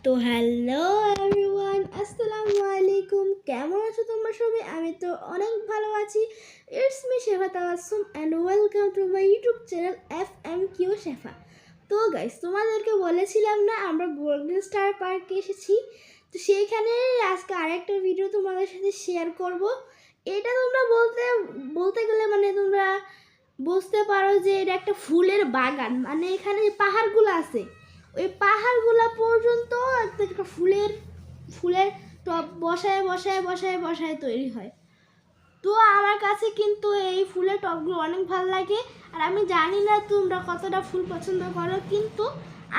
তো hello everyone, আসসালামু আলাইকুম। কেমন আছো তোমরা সবাই? আমি তো অনেক ভালো আছি। It's me Shefa Tabassum and welcome to my YouTube channel FMQ শেফা। তো গাইস, তোমাদেরকে বলেছিলাম না আমরা গোল্ডেন স্টার পার্কে এসেছি, তো সেইখানে আজকে আরেকটা ভিডিও তোমাদের সাথে শেয়ার করব। এটা তোমরা বলতে গেলে মানে তোমরা বুঝতে পারো যে এটা একটা ফুলের বাগান। মানে এখানে পাহাড়গুলো আছে, ওই পাহাড়গুলো পর্যন্ত একটা ফুলের ফুলের টব বসায় বসায় বসায় বসায় তৈরি হয়। তো আমার কাছে কিন্তু এই ফুলের টবগুলো অনেক ভালো লাগে। আর আমি জানি না তোমরা কতটা ফুল পছন্দ করো, কিন্তু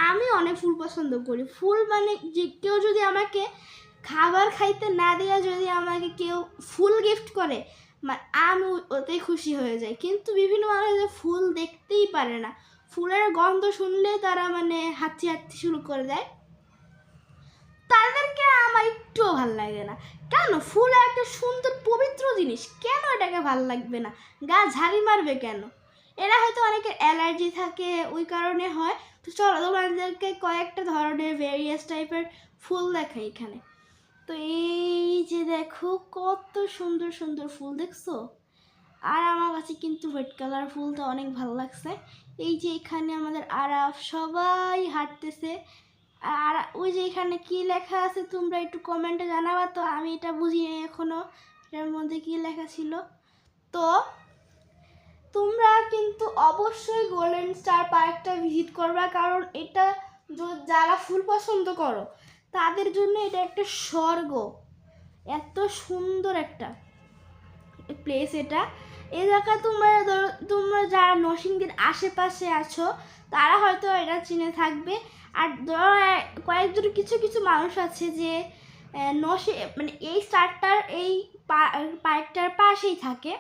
আমি অনেক ফুল পছন্দ করি। ফুল মানে যে কেউ যদি আমাকে খাবার খাইতে না দেওয়া যদি আমাকে কেউ ফুল গিফট করে, মানে আমি ওতেই খুশি হয়ে যাই। কিন্তু বিভিন্ন মানুষ যে ফুল দেখতেই পারে না, ফুলের গন্ধ শুনলে তারা মানে হাঁচি হাঁচি শুরু করে দেয়, তাদেরকে আমার একটুও ভাল লাগে না। কেন? ফুল একটা সুন্দর পবিত্র জিনিস, কেন এটাকে ভাল লাগবে না? গা ঝাড়ি মারবে কেন? এরা হয়তো অনেকের অ্যালার্জি থাকে, ওই কারণে হয়। তো চলো তোমাদেরকে কয়েকটা ধরনের ভেরিয়াস টাইপের ফুল দেখাই এখানে। তো এই যে দেখো কত সুন্দর সুন্দর ফুল, দেখছো? আর আমার কাছে কিন্তু রেড কালার ফুলটা অনেক ভালো লাগছে। এই যে এখানে আমাদের আরাফ সবাই হাঁটতেছে। আর ওই যে এখানে কি লেখা আছে তোমরা একটু কমেন্টে জানাবা তো, আমি এটা বুঝিনি এখনো এটার মধ্যে কি লেখা ছিল। তো তোমরা কিন্তু অবশ্যই গোল্ডেন স্টার পার্কটা ভিজিট করবা, কারণ এটা যারা ফুল পছন্দ করো তাদের জন্য এটা একটা স্বর্গ। এত সুন্দর একটা প্লেস এটা। এই জায়গায় তোমরা যারা নরসিংদীর আশেপাশে আছো তারা হয়তো এটা চিনে থাকবে। আর কয়েকজন কিছু কিছু মানুষ আছে যে মানে এই স্টারটার এই পার্কটার পাশেই থাকে,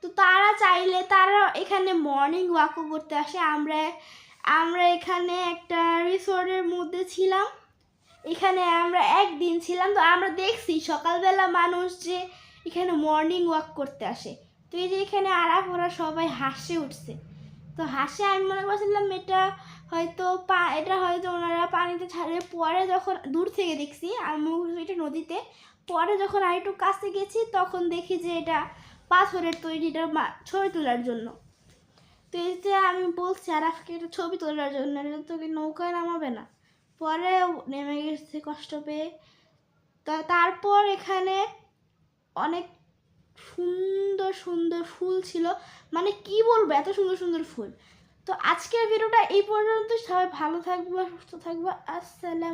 তো তারা চাইলে তারা এখানে মর্নিং ওয়াকও করতে আসে। আমরা এখানে একটা রিসোর্টের মধ্যে ছিলাম, এখানে আমরা একদিন ছিলাম। তো আমরা দেখছি সকালবেলা মানুষ যে এখানে মর্নিং ওয়াক করতে আসে। তো এই যে এখানে আরাফ ওরা সবাই হাসে উঠছে। তো হাসে আমি মনে করছিলাম এটা হয়তো ওনারা পানিতে ছাড়ে। পরে যখন দূর থেকে দেখছি আমি এটা নদীতে, পরে যখন আরেকটু কাছে গেছি তখন দেখি যে এটা পাথরের তৈরি, এটা ছবি তোলার জন্য। তো এই যে আমি বলছি আরাফকে এটা ছবি তোলার জন্য, এটা তোকে নৌকায় নামাবে না। পরে নেমে গেছে কষ্ট পেয়ে। তারপর এখানে অনেক সুন্দর সুন্দর ফুল ছিল, মানে কি বলবো এত সুন্দর সুন্দর ফুল। তো আজকের ভিডিওটা এই পর্যন্ত। সবাই ভালো থাকবো, সুস্থ থাকবো। আসসালাম।